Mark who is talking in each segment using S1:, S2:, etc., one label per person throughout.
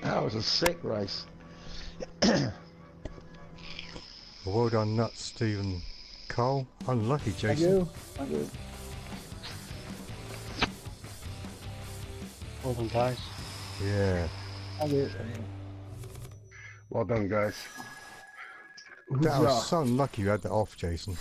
S1: That was a sick race.
S2: Well done, Nuts, Stephen Cole. Unlucky, Jason.
S3: Thank you. Thank you. Well done, guys.
S2: Yeah.
S3: Thank you.
S4: Well done, guys.
S2: That was so unlucky you had that off, Jason.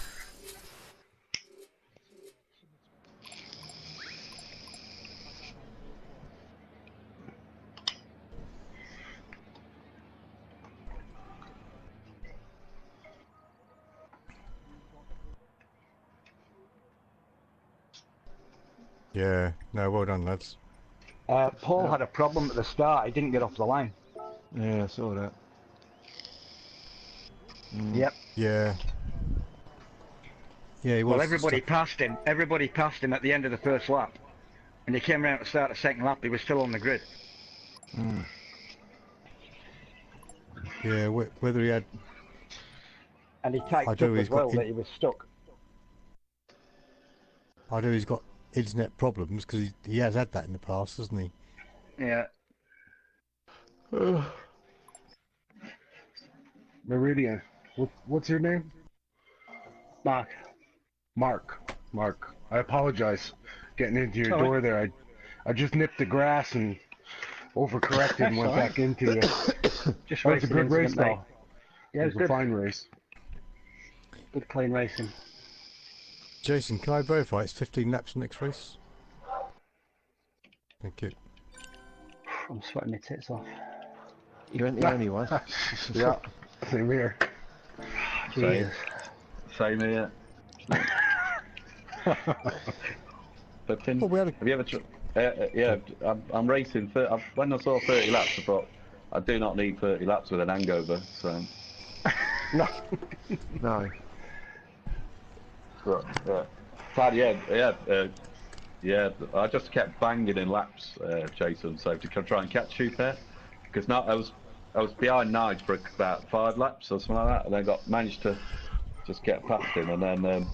S2: Yeah, no, well done, lads.
S5: Paul had a problem at the start. He didn't get off the line.
S1: Yeah, I saw that.
S5: Yep.
S2: Yeah. Yeah, he was.
S5: Well, everybody passed him. Everybody passed him at the end of the first lap. And he came around to start the second lap. He was still on the grid.
S2: Yeah, whether he had...
S5: And he typed up as well that he was stuck.
S2: I know he's got internet problems because he has had that in the past, hasn't he?
S5: Yeah.
S4: Meridian. What's your name?
S3: Mark.
S4: Mark. I apologize getting into your door there. I just nipped the grass and overcorrected and went back into you.
S3: Just
S4: That was a good race, though.
S3: Yeah,
S4: It was a fine race.
S3: Good clean racing.
S2: Jason, can I verify it's 15 laps next race? Thank you.
S3: I'm sweating my tits off.
S1: You ain't the only one.
S4: Yeah, same here.
S3: Jesus.
S6: Same here. But
S2: Well, we had a...
S6: have you ever? Yeah, I'm racing. When I saw 30 laps, I thought I do not need 30 laps with an hangover. So.
S4: No.
S1: No.
S6: But, yeah. I just kept banging in laps, Jason. So to try and catch you there, because now I was behind Nige for about 5 laps or something like that, and then managed to just get past him, and then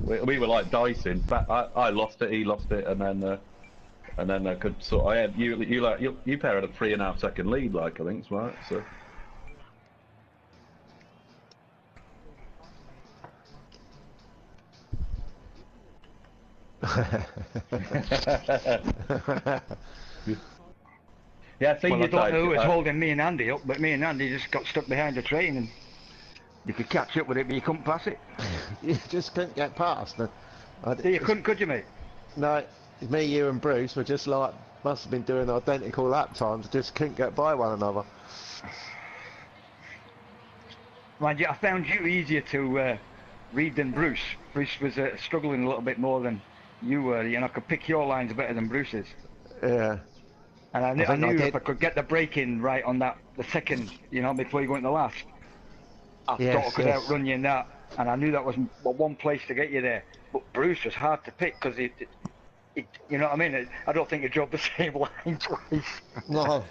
S6: we were like dicing. I lost it, he lost it, and then I could sort. I had you pair had a 3.5 second lead, like I think, right? So. Yeah, I think
S5: Well, I don't know who was holding me and Andy up, but me and Andy just got stuck behind the train, and you could catch up with it, but you couldn't pass it.
S1: You just couldn't get past.
S5: You couldn't, could you, mate?
S1: No, me, you and Bruce were just like, must have been doing identical lap times, just couldn't get by one another.
S5: Mind you, I found you easier to read than Bruce. Bruce was struggling a little bit more than you were, I could pick your lines better than Bruce's.
S1: Yeah.
S5: And I knew if I could get the braking right on that, the second, before you go into the last, I thought I could outrun you in that, and I knew that was one place to get you there. But Bruce was hard to pick because he you know what I mean? I don't think he drove the same line twice.
S1: No.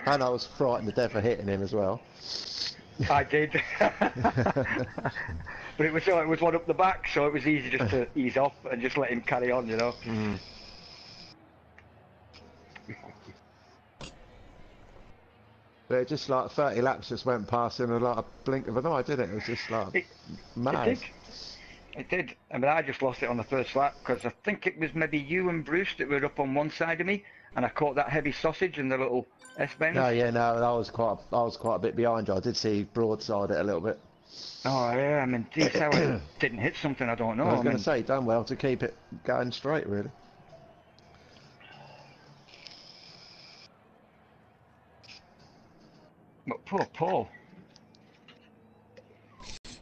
S1: And I was frightened to death of hitting him as well.
S5: I did. But it was one up the back, so it was easy just to ease off and just let him carry on,
S1: But it just like 30 laps just went past in a like a blink of an eye, didn't it? It was just like mad.
S5: It did. I mean, I just lost it on the first lap because I think it was maybe you and Bruce that were up on one side of me, and I caught that heavy sausage and the little S-bend.
S1: No, yeah, no, I was quite a bit behind you. I did see broadside it a little bit.
S5: Oh yeah, I mean, geez, how I didn't hit something, I don't know.
S1: I was going to say, done well to keep it going straight, really.
S5: But poor Paul.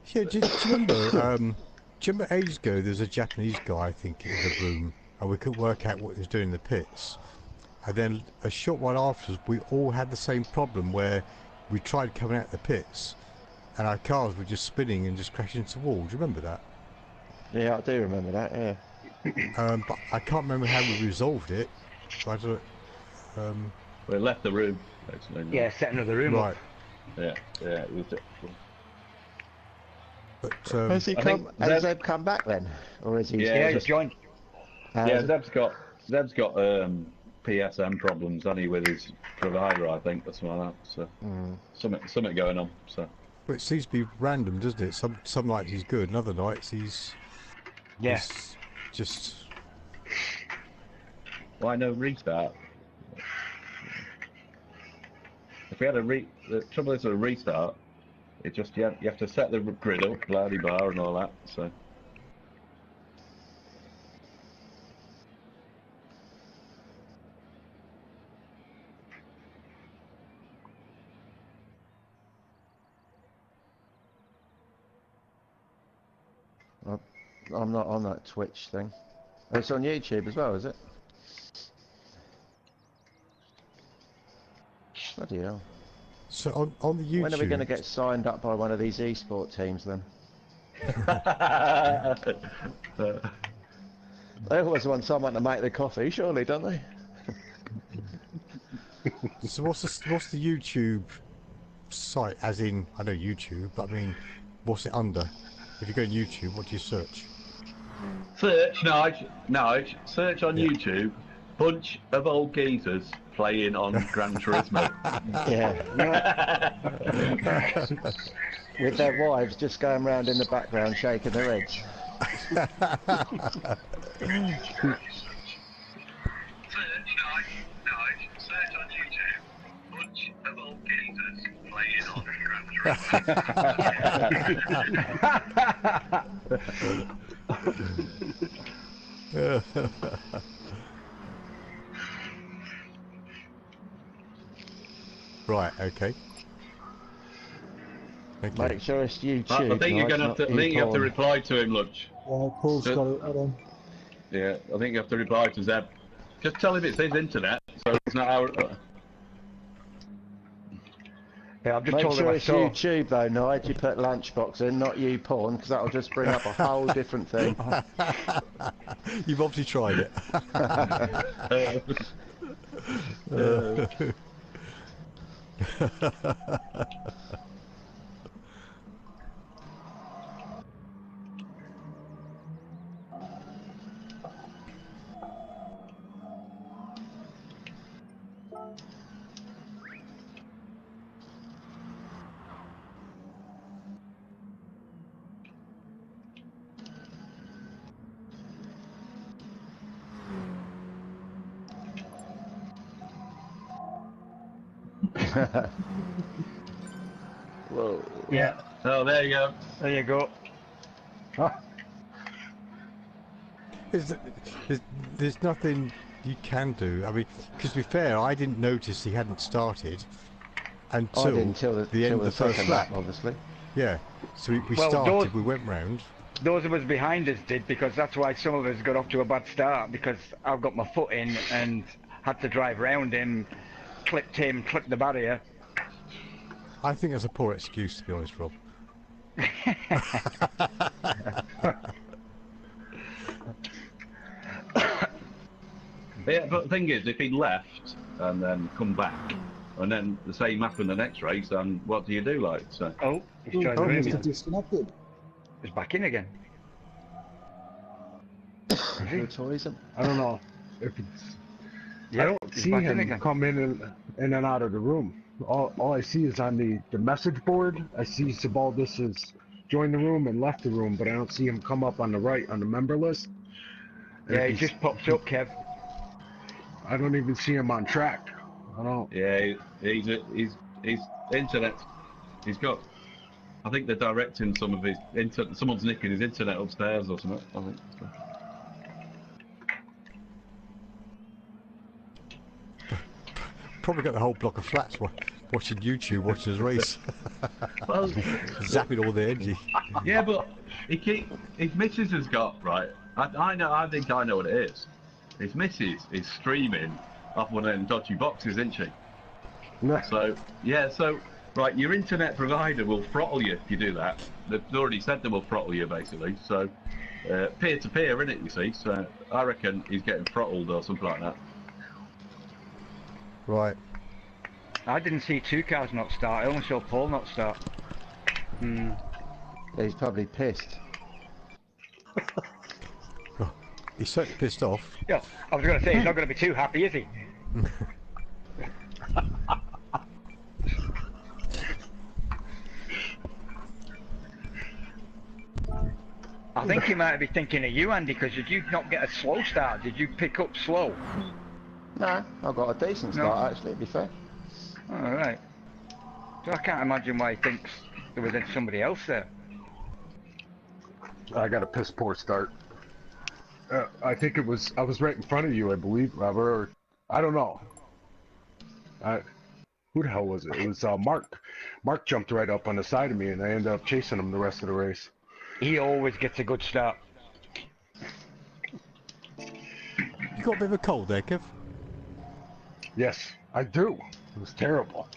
S2: Yeah, do you remember ages ago there was a Japanese guy, I think, in the room, and we couldn't work out what he was doing in the pits. And then a short while afterwards, we all had the same problem where we tried coming out the pits, and our cars were just spinning and just crashing into the wall. Do you remember that?
S1: Yeah, I do remember that, yeah.
S2: But I can't remember how we resolved it. So I don't,
S6: we left the room, actually.
S5: Yeah, set another room
S2: right.
S5: up.
S6: Yeah, it was difficult.
S2: But
S1: Has Zeb come back then? Or is he...
S5: Yeah, he's joined.
S6: Yeah, Zeb's got PSM problems, hasn't he, with his provider, I think, or something like that. So something going on. So.
S2: But it seems to be random, doesn't it? Some nights he's good, and other nights he's just.
S6: Why no restart? If we had the trouble is with a restart, it just you have to set the grid up, blah blah, and all that. So.
S1: I'm not on that Twitch thing. It's on YouTube as well, is it? Bloody hell.
S2: So on the YouTube.
S1: When are we going to get signed up by one of these esport teams then? They always want someone to make the coffee, surely, don't they?
S2: So what's the YouTube site? As in, I know YouTube, but I mean, what's it under? If you go on YouTube, what do you search?
S6: Search, Nige, search on YouTube, bunch of old geezers playing on Gran Turismo.
S1: Yeah. With their wives just going round in the background shaking their heads.
S6: Search, Nige, search on YouTube, bunch of old geezers playing on Gran Turismo.
S2: Right, okay.
S1: Make sure it's YouTube.
S6: I think you're gonna have to. I think you have to reply to him, Lutch.
S7: Yeah, Paul's got it. Hold on.
S6: Yeah, I think you have to reply to Zeb. Just tell him it's his internet, so it's not our.
S5: Yeah, I've just
S1: Make
S5: told him
S1: sure
S5: I
S1: it's
S5: saw.
S1: YouTube though, Nige. You put lunchbox in, not you porn, because that'll just bring up a whole different thing.
S2: You've obviously tried it.
S1: Whoa.
S3: Yeah.
S6: Oh, there you go.
S5: There you go.
S2: There's nothing you can do. I mean, because to be fair, I didn't notice he hadn't started until,
S1: I didn't till
S2: the end of the first
S1: second
S2: lap.
S1: obviously.
S2: Yeah. So we
S5: Well,
S2: started, we went round.
S5: Those of us behind us did, because that's why some of us got off to a bad start, because I've got my foot in and had to drive round him, clipped the barrier.
S2: I think that's a poor excuse, to be honest, Rob.
S6: Yeah, but the thing is, if he left and then come back, and then the same happened the next race, then what do you do, like? So.
S5: Oh, he's
S7: Oh,
S5: trying
S7: he
S5: to
S7: must
S5: ring
S7: have
S5: me.
S7: disconnected.
S5: He's back in again.
S1: Your tourism.
S4: I don't know if it's.
S5: Yeah,
S4: I don't
S5: he's
S4: see
S5: back in
S4: him
S5: again.
S4: come in and out of the room. All I see is on the message board, I see Sebaldus has joined the room and left the room, but I don't see him come up on the right on the member list.
S5: Yeah, he
S4: He's-
S5: just pops up, Kev.
S4: I don't even see him on track. I don't.
S6: Yeah, he's internet. He's got. I think they're directing some of his internet. Someone's nicking his internet upstairs or something. I think.
S2: Probably got the whole block of flats watching YouTube, watching his race.
S6: Well,
S2: Zapping all the energy.
S6: yeah, but his missus has got right. I know. I think I know what it is. His missus is streaming off one of them dodgy boxes, isn't she?
S4: No.
S6: So yeah, so right, your internet provider will throttle you if you do that. They've already said they will throttle you basically. So peer to peer, isn't it? You see, so I reckon he's getting throttled or something like that.
S2: Right.
S5: I didn't see two cars not start. I only saw Paul not start.
S1: He's probably pissed.
S2: He's certainly pissed off.
S5: Yeah, I was going to say he's not going to be too happy, is he? I think he might be thinking of you, Andy, because did you not get a slow start? Did you pick up slow?
S1: No, I got a decent start actually, to be fair.
S5: Alright. So I can't imagine why he thinks there was somebody else there.
S4: I got a piss poor start. I think I was right in front of you, I believe, Robert, or I don't know. Who the hell was it? It was Mark. Mark jumped right up on the side of me, and I ended up chasing him the rest of the race.
S5: He always gets a good start.
S2: You got a bit of a cold there, Kev?
S4: Yes, I do. It was terrible.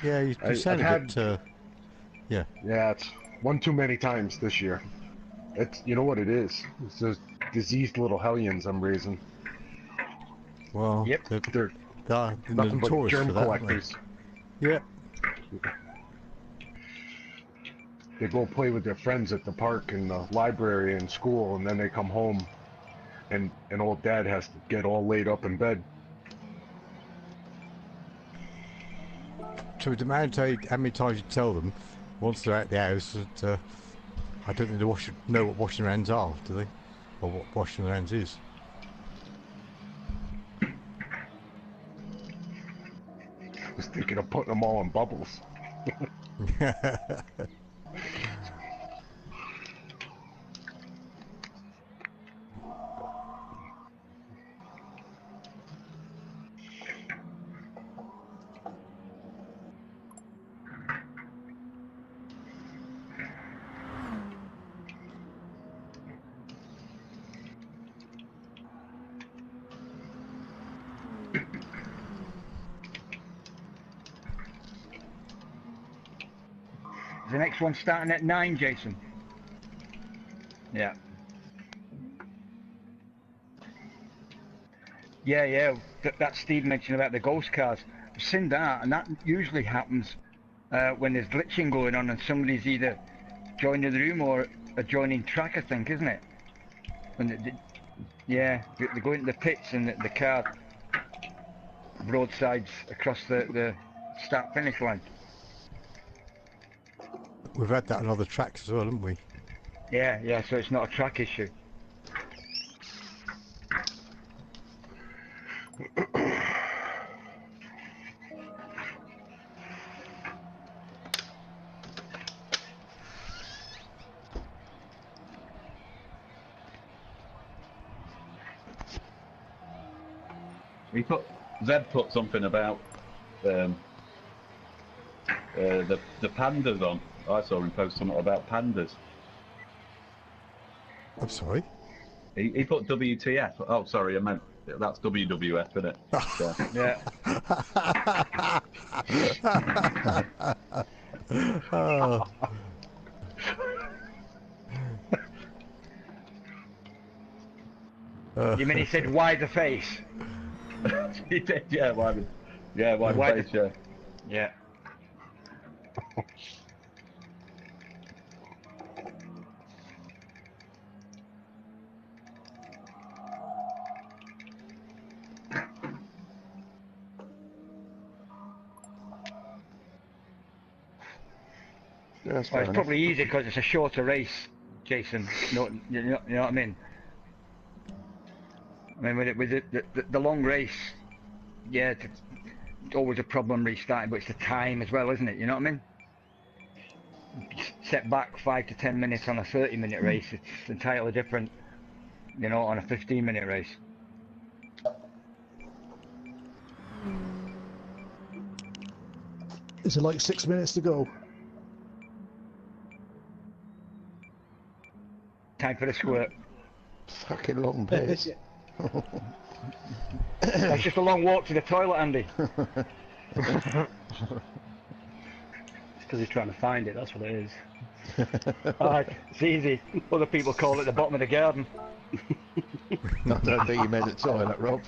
S2: Yeah, you sound a bit, yeah.
S4: Yeah, it's one too many times this year. It's, you know what it is? It's those diseased little hellions I'm raising.
S2: Well,
S5: yep.
S4: They're nothing but
S2: notorious
S4: germ
S2: for that,
S4: collectors.
S2: Yeah.
S4: They go play with their friends at the park and the library and school, and then they come home, and old dad has to get all laid up in bed.
S2: So it demands how many times you tell them once they're out the house that I don't think they know what washing their hands are, do they? Or what washing their hands is.
S4: I was thinking of putting them all in bubbles.
S5: Is the next one starting at 9, Jason? Yeah. Yeah. That Steve mentioned about the ghost cars. I've seen that, and that usually happens when there's glitching going on and somebody's either joining the room or adjoining track, I think, isn't it? When they go into the pits and the car broadsides across the start-finish line.
S2: We've had that on other tracks as well, haven't we?
S5: Yeah, so it's not a track issue.
S6: Zed put something about the pandas on. I saw him post something about pandas.
S2: I'm sorry?
S6: He put WTF. Oh, sorry, I meant that's WWF, isn't it?
S5: Yeah.
S2: Oh.
S5: You mean he said, why the face?
S6: He did, yeah, why the face, yeah.
S5: Yeah.
S1: Yeah,
S5: Well, it's probably easy because it's a shorter race, Jason. You know what I mean? I mean, with the long race, yeah, it's always a problem restarting, but it's the time as well, isn't it? You know what I mean? Set back 5 to 10 minutes on a 30-minute race, it's entirely different, you know, on a 15-minute race.
S7: Is it like 6 minutes to go?
S5: Time for the squirt.
S1: Fucking long piss.
S5: That's just a long walk to the toilet, Andy.
S3: It's because he's trying to find it, that's what it is.
S5: Alright, it's easy. Other people call it the bottom of the garden.
S1: I don't think you meant the toilet, Rob.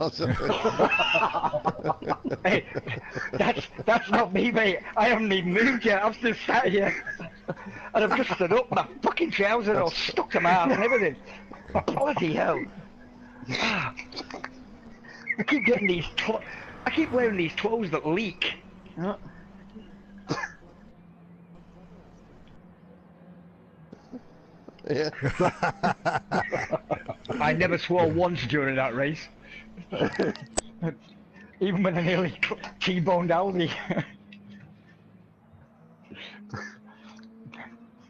S1: or something.
S5: Hey, that's not me, mate. I haven't even moved yet. I'm still sat here. And I've just stood up, my fucking trousers are all stuck to my ass and everything. Bloody hell. Ah. I keep getting these I keep wearing these clothes that leak.
S1: Yeah.
S5: I never swore once during that race. Even when I nearly T-boned Aldi.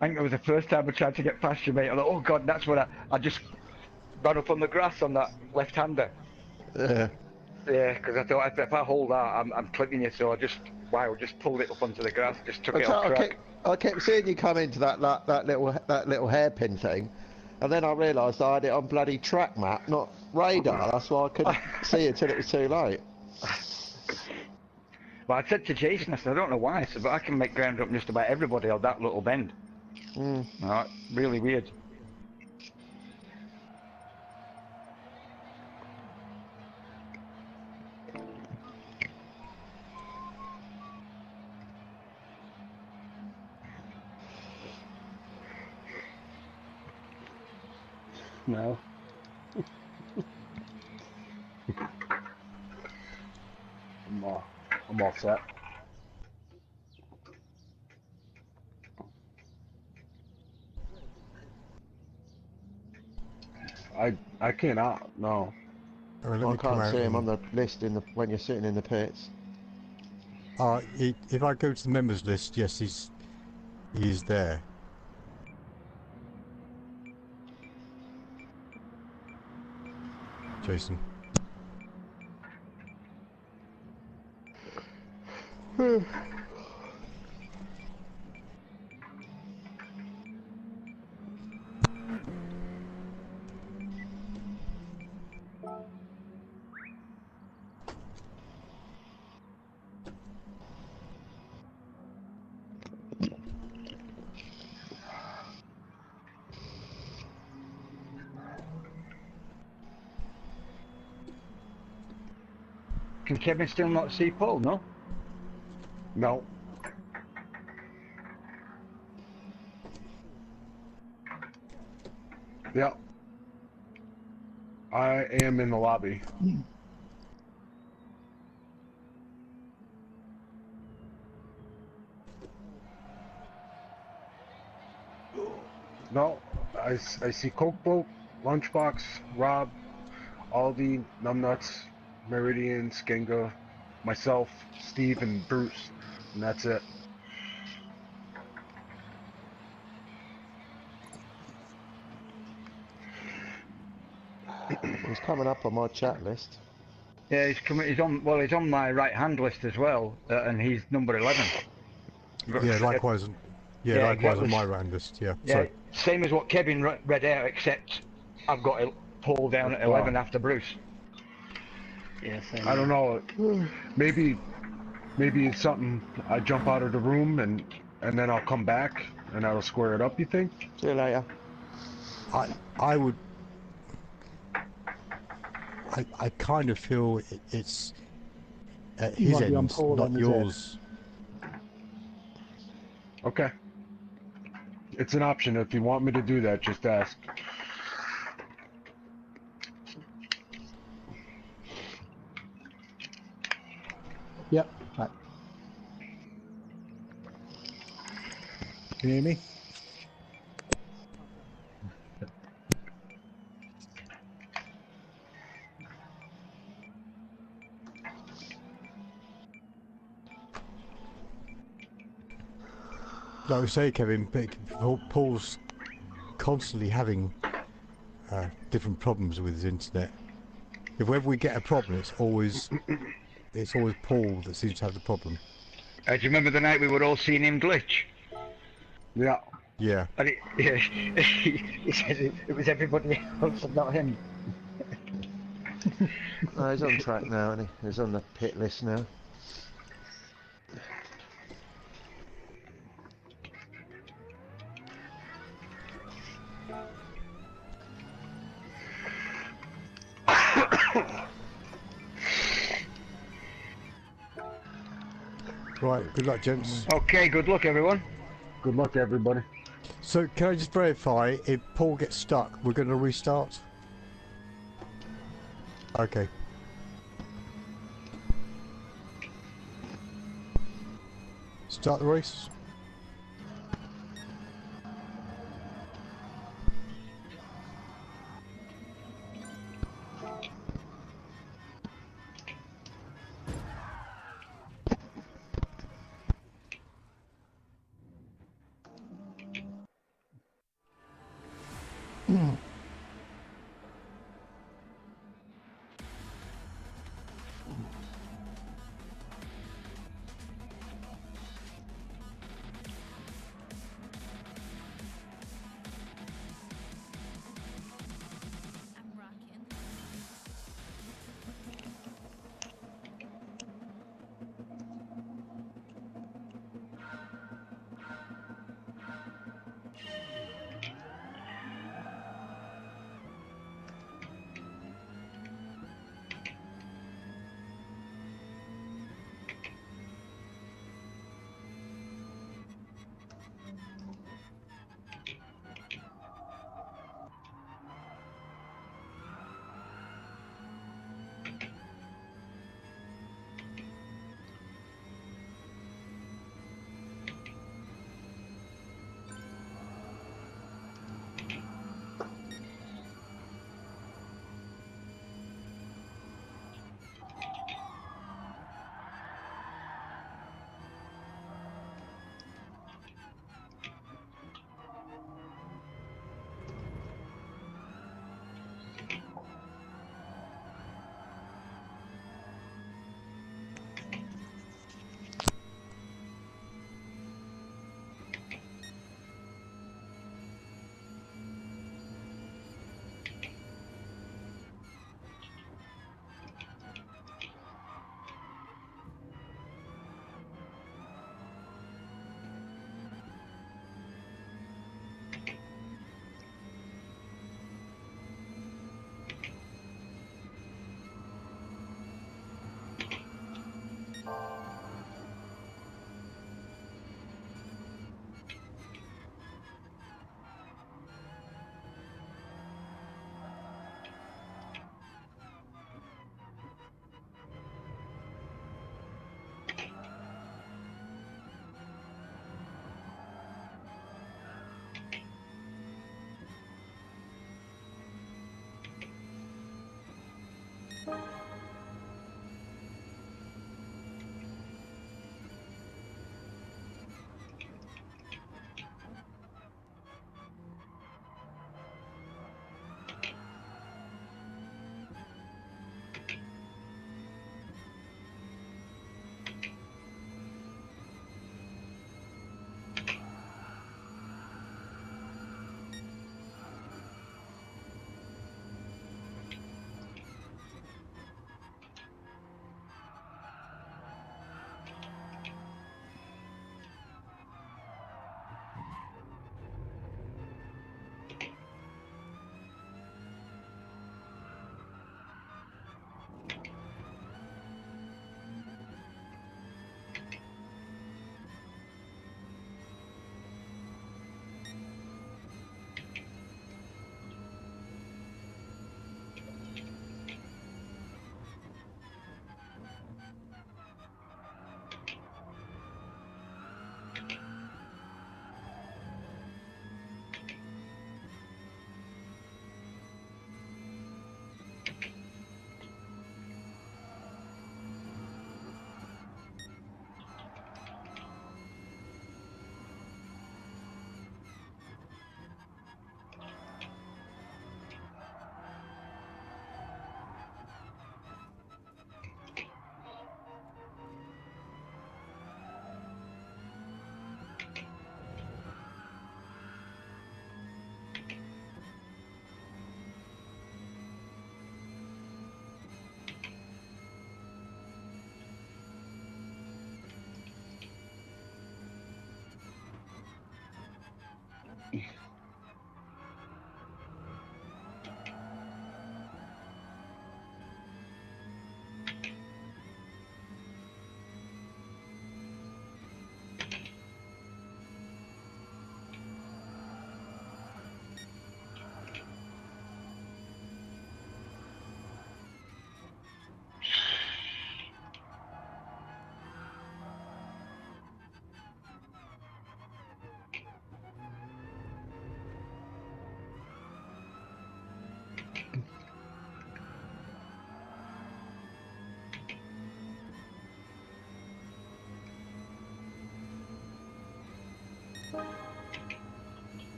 S5: I think it was the first time I tried to get past you, mate. I thought, oh God, that's what I just ran up on the grass on that left-hander.
S1: Yeah.
S5: Yeah, because I thought if I hold that, I'm clipping you, so I just pulled it up onto the grass, just took it off track.
S1: I kept seeing you come into that little hairpin thing, and then I realised I had it on bloody track map, not radar. That's why I couldn't see it till it was too late.
S5: Well, I said to Jason, I said, I don't know why, I said, but I can make ground up just about everybody on that little bend. Right, really weird.
S3: No.
S4: I'm all set. I cannot. No.
S1: I can't see him on the list when you're sitting in the pits.
S2: If I go to the members list, yes, he's there. Jason.
S5: Can Kevin still not see Paul, no?
S4: No. Yeah. I am in the lobby. No, I see Coke Boat, Lunchbox, Rob, Aldi, Numbnuts, Meridian, Skinga, myself, Steve, and Bruce, and that's it.
S1: He's coming up on my chat list.
S5: Yeah, he's coming. He's on my right-hand list as well, and he's number 11.
S2: Yeah, likewise. Yeah, likewise exactly. On my round list. Yeah. Sorry.
S5: Same as what Kevin read out, except I've got it pulled down at 11 after Bruce.
S3: Yeah, same.
S4: I don't know. Maybe it's something. I jump out of the room and then I'll come back and that'll square it up. You think?
S1: See you later.
S2: I would. I kind of feel it's at his end, not yours.
S4: Okay. It's an option. If you want me to do that, just ask.
S7: Yep. Right. Can you hear me?
S2: Like we say, Kevin, Paul's constantly having different problems with his internet. If whenever we get a problem, it's always Paul that seems to have the problem.
S5: Do you remember the night we were all seeing him glitch?
S4: Yeah.
S2: Yeah.
S5: And he said it was everybody else and not him.
S1: Oh, he's on track now, isn't he? He's on the pit list now.
S2: Right, good luck, gents.
S5: Okay, good luck, everyone.
S4: Good luck, everybody.
S2: So, can I just verify, if Paul gets stuck, we're going to restart? Okay. Start the race.
S8: I'm rocking.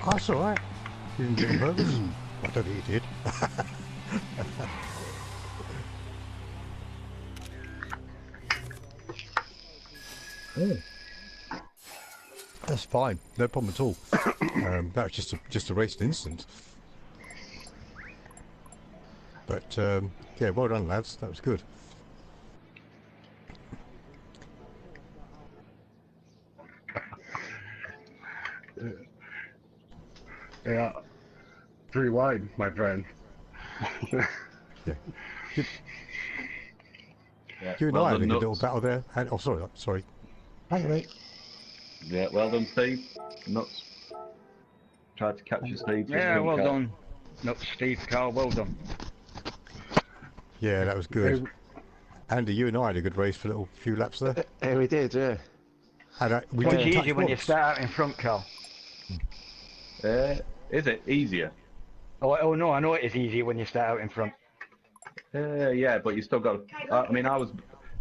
S2: That's all right. You didn't do it on purpose. I don't think you did. That's fine. No problem at all. That was just a racing incident. But yeah, well done, lads. That was good.
S4: Yeah. 3 wide, my friend.
S2: Yeah.
S6: Yeah,
S2: You and
S6: well
S2: I had a
S6: done,
S2: good
S6: Nuts.
S2: little battle there. And, oh, sorry.
S7: Thank you, mate.
S6: Yeah, well done, Steve. Nuts. Tried to catch you, Steve.
S5: Yeah, well done. Not Steve, Carl, well done.
S2: Yeah, that was good. Andy, you and I had a good race for a little few laps there.
S1: Yeah, we did, yeah.
S2: And we
S5: Much
S2: didn't touch
S5: easier when you
S2: once.
S5: start out in front, Carl.
S6: Is it easier?
S5: Oh no, I know it is easier when you start out in front.
S6: Yeah, but you still got. I mean, I'm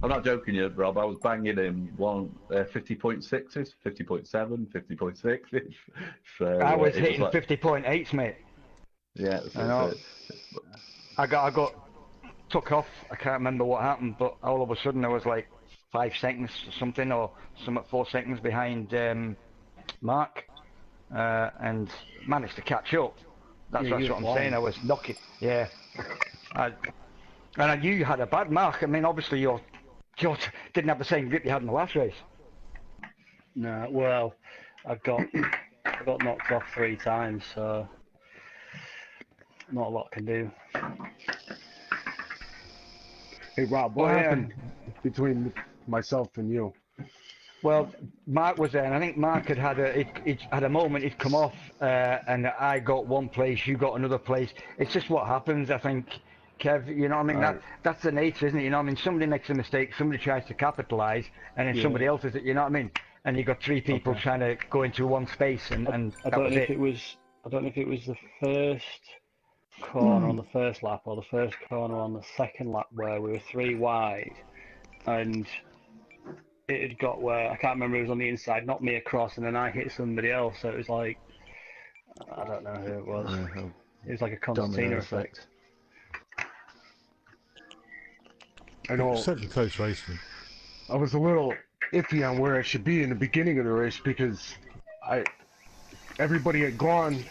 S6: not joking, you, Rob. I was banging in 50.6s, 50.7, 50.6s. So,
S5: I was hitting
S6: like,
S5: 50.8s, mate.
S6: Yeah,
S5: I know. I got took off. I can't remember what happened, but all of a sudden I was like 5 seconds or something, or 4 seconds behind Mark, and managed to catch up. That's what I'm saying. I was knocking. Yeah. And I knew you had a bad mark. I mean, obviously you didn't have the same grip you had in the last race.
S3: No, well, I got knocked off 3 times, so not a lot can do.
S4: Hey, Rob, what happened between myself and you?
S5: Well, Mark was there, and I think Mark had had a moment. He'd come off, and I got one place, you got another place. It's just what happens, I think, Kev. You know what I mean? That's the nature, isn't it? You know what I mean? Somebody makes a mistake, somebody tries to capitalise, and then somebody else is it. You know what I mean? And you got 3 people trying to go into one space, and
S3: I don't know if it was the first corner on the first lap or the first corner on the second lap where we were 3 wide, and it had got where I can't remember, it was on the inside, knocked me across, and then I hit somebody else. So it was like, I don't know who it was. It was like a concertina effect.
S4: I know.
S2: Certainly close racing.
S4: I was a little iffy on where I should be in the beginning of the race because everybody had gone,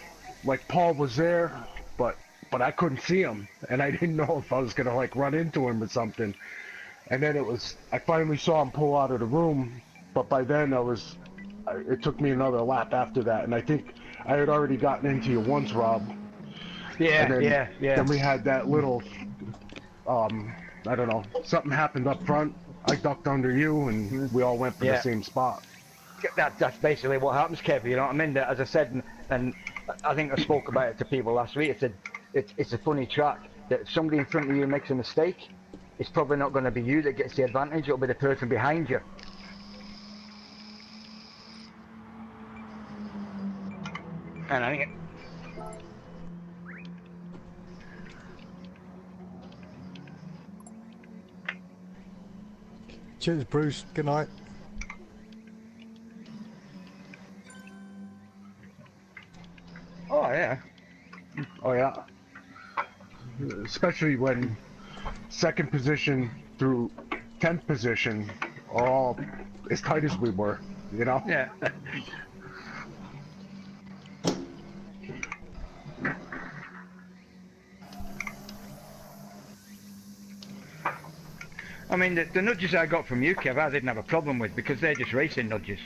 S4: like Paul was there, but I couldn't see him, and I didn't know if I was gonna like run into him or something. And then I finally saw him pull out of the room, but by then it took me another lap after that, and I think I had already gotten into you once, Rob.
S5: Yeah,
S4: then,
S5: yeah.
S4: Then we had that little, I don't know, something happened up front. I ducked under you, and we all went for the same spot.
S5: That's basically what happens, Kev. You know what I mean? As I said, and I think I spoke about it to people last week. I said it's a funny track that if somebody in front of you makes a mistake, it's probably not going to be you that gets the advantage. It'll be the person behind you. And I think
S2: Cheers, Bruce. Good night.
S5: Oh yeah.
S4: Oh yeah. Especially when 2nd position through 10th position are all as tight as we were, you know?
S5: Yeah. I mean, the nudges I got from you, Kev, I didn't have a problem with because they're just racing nudges.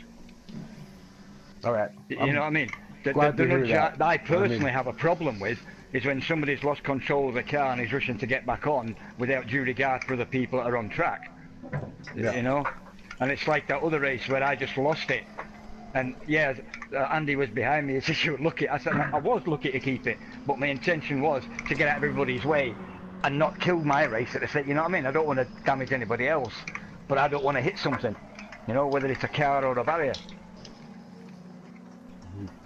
S4: All right.
S5: You know what I mean? The nudge that I personally have a problem with is when somebody's lost control of the car and is rushing to get back on without due regard for the people that are on track.
S4: Yeah.
S5: You know? And it's like that other race where I just lost it. And yeah, Andy was behind me. He said, "You were lucky." I said, "I was lucky to keep it, but my intention was to get out of everybody's way and not kill my race at the same." You know what I mean? I don't want to damage anybody else, but I don't want to hit something. You know, whether it's a car or a barrier.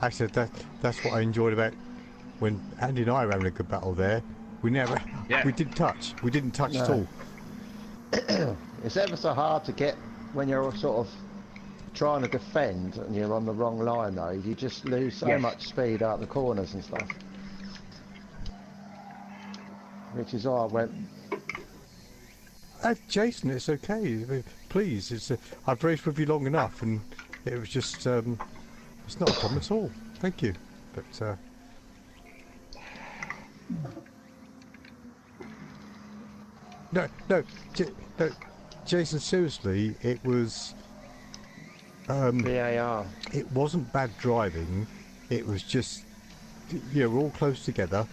S2: Actually, that's what I enjoyed about when Andy and I were having a good battle there. We didn't touch at all.
S1: It's ever so hard to get when you're sort of trying to defend and you're on the wrong line though, you just lose so much speed out the corners and stuff. Which is why I went.
S2: Jason, it's okay. Please, I've raced with you long enough, and it was just it's not a problem at all. Thank you, but. No, Jason, seriously, it was
S1: VAR.
S2: It wasn't bad driving, it was just, we're all close together,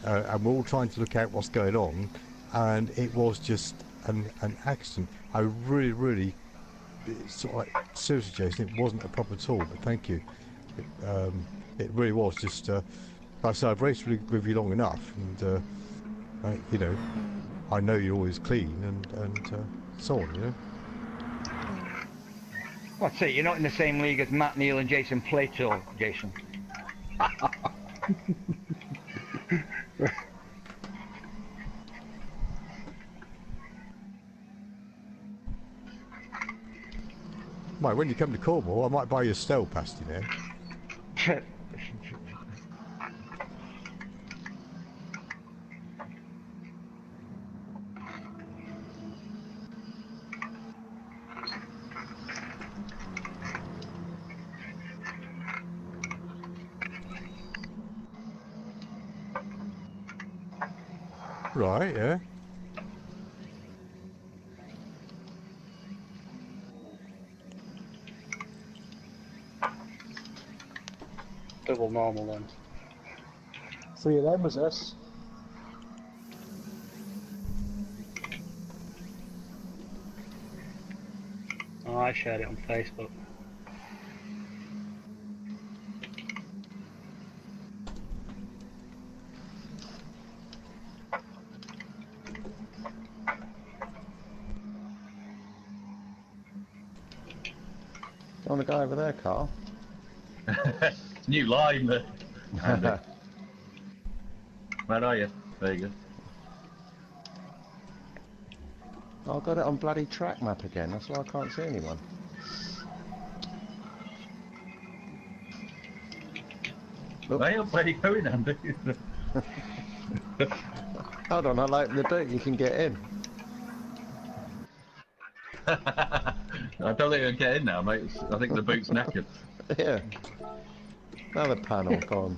S2: and we're all trying to look out what's going on, and it was just an accident. I really, seriously, Jason, it wasn't a problem at all, but thank you. It really was just, like I said, I've raced with you long enough, and, I know you're always clean and so on,
S5: What's it? You're not in the same league as Matt Neal and Jason Plato, Jason.
S2: Mate, when you come to Cornwall, I might buy you a Stell pasty now. Right, yeah.
S3: Double normal then.
S7: 3 of them was us.
S3: Oh, I shared it on Facebook.
S1: Do you want to go over there, Carl?
S6: New line, Andy. Where are you? There you go.
S1: I got it on bloody track map again, that's why I can't see anyone.
S6: Where are you going, Andy?
S1: Hold on, I'll open the boot, you can get in.
S6: I don't think I can get in now, mate. I think the boot's knackered.
S1: Yeah. Another panel gone.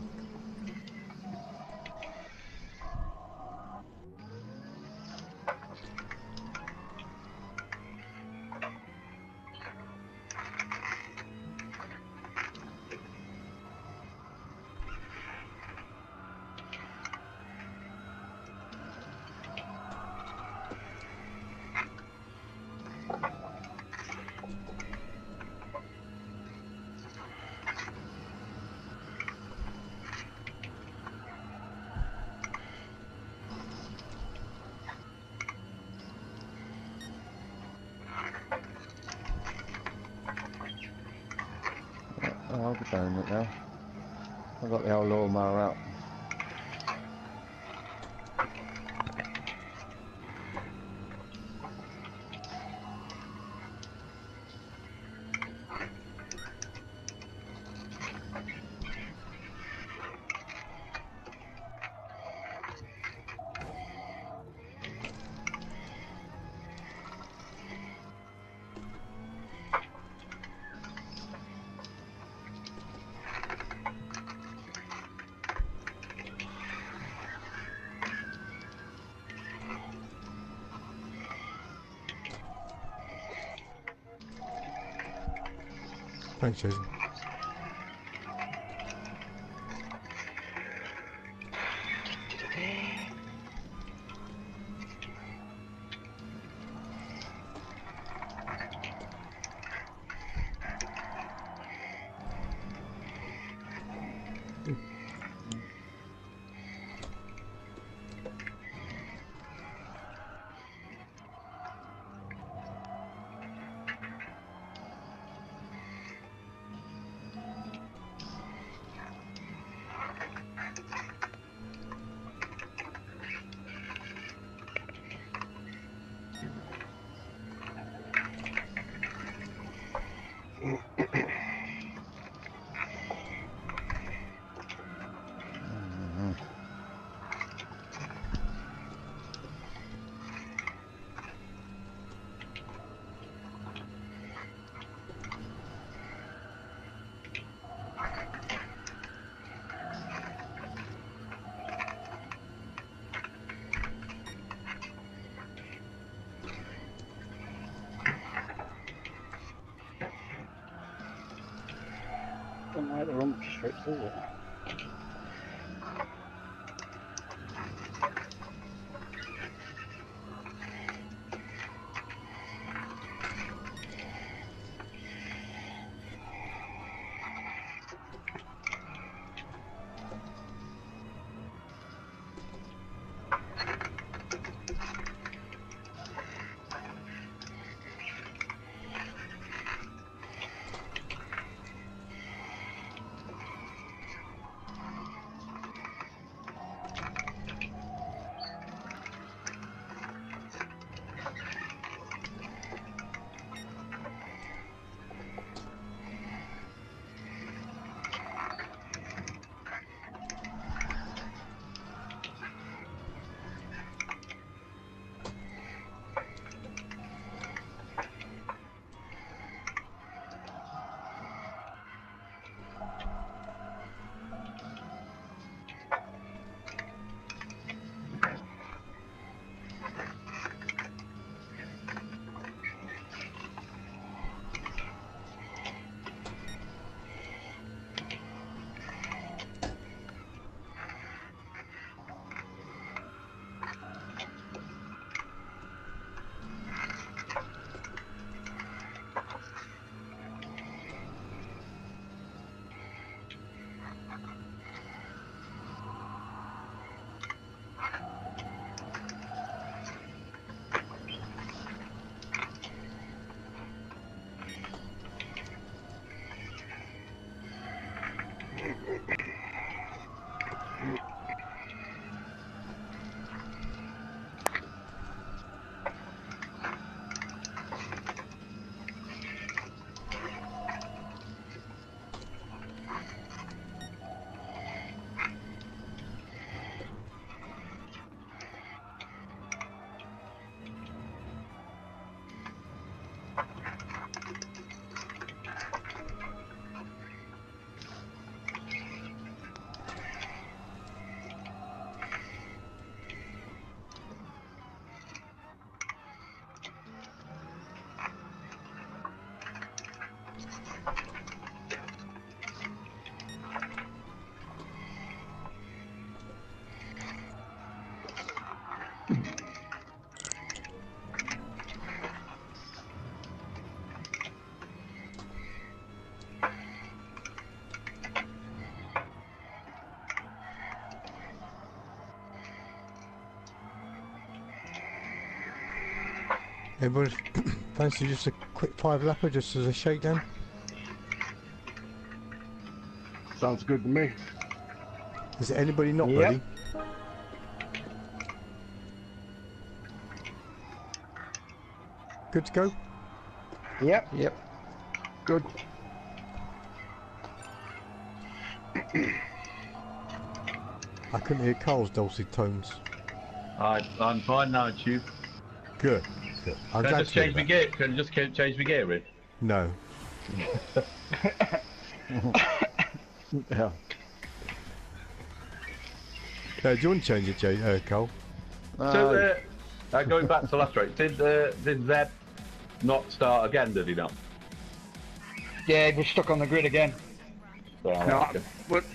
S1: Oh, I'll be doing it now. I've got the old lawnmower out.
S2: Thanks, Jason.
S3: Don't like the rump strips, is it?
S2: Everybody fancy just a quick 5-lapper just as a shakedown?
S4: Sounds good to me.
S2: Is there anybody not
S7: Yep.
S2: ready? Good to go?
S7: Yep.
S1: Yep.
S4: Good.
S2: I couldn't hear Carl's dulcet tones.
S6: I'm fine now, Tube.
S2: Good. Good. I'm
S6: Can I
S2: glad
S6: just
S2: to hear
S6: change my
S2: that.
S6: gear? Can I just change my gear in?
S2: No.
S1: Yeah.
S2: Do you want to change it, Carl?
S6: So, going back to last race, did Zeb not start again? Did he not?
S5: Yeah, we're stuck on the grid again.
S6: Oh,
S5: No,
S6: okay.
S5: but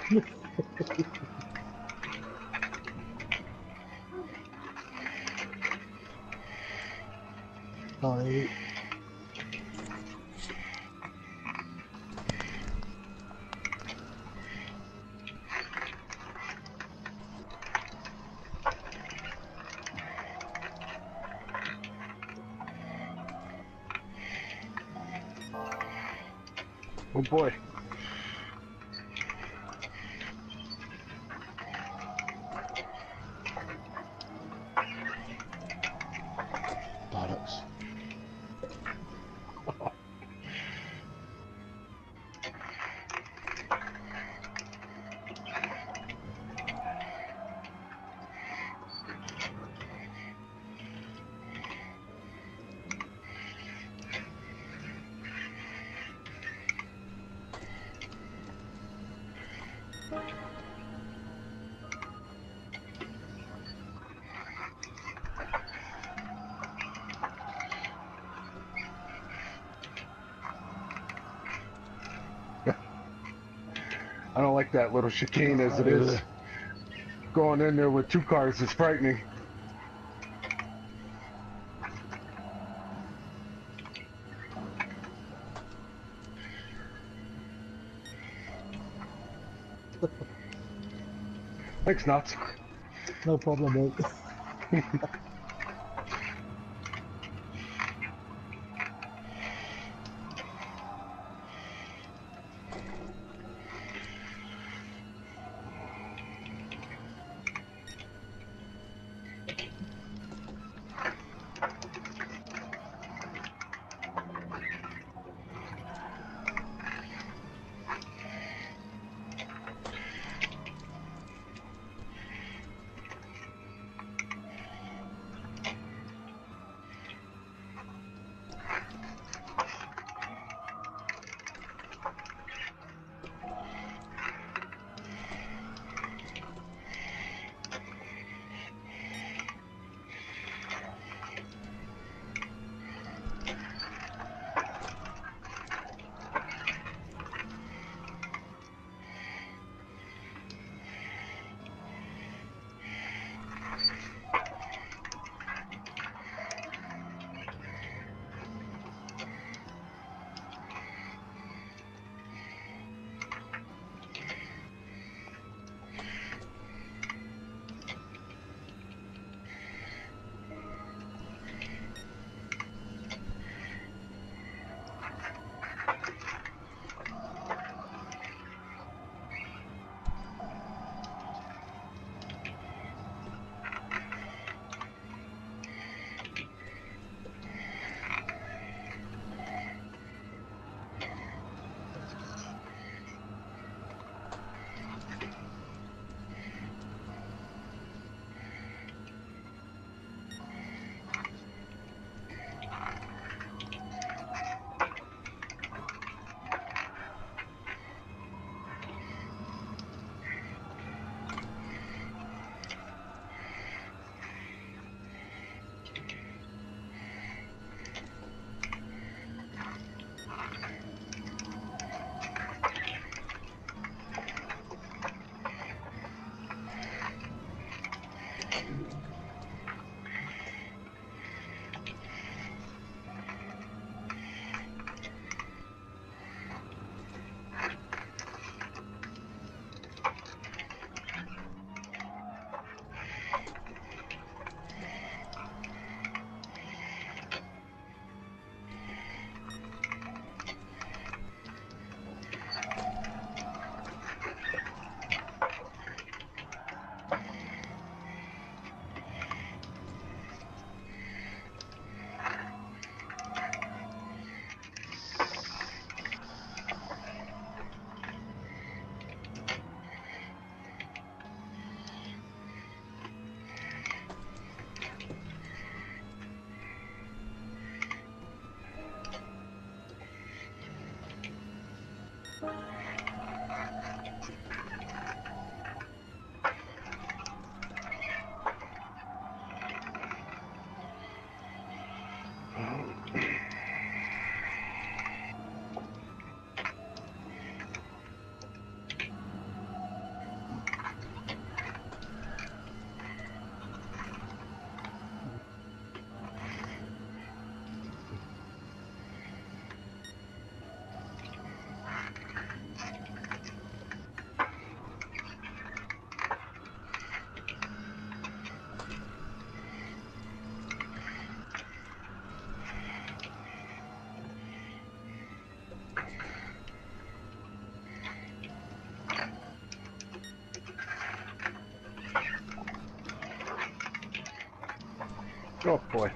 S7: Hi.
S4: Oh boy.
S1: Bollocks.
S4: I don't like that little chicane as it is. Going in there with 2 cars is frightening. Thanks, Nuts.
S7: No problem, mate.
S3: Oh boy.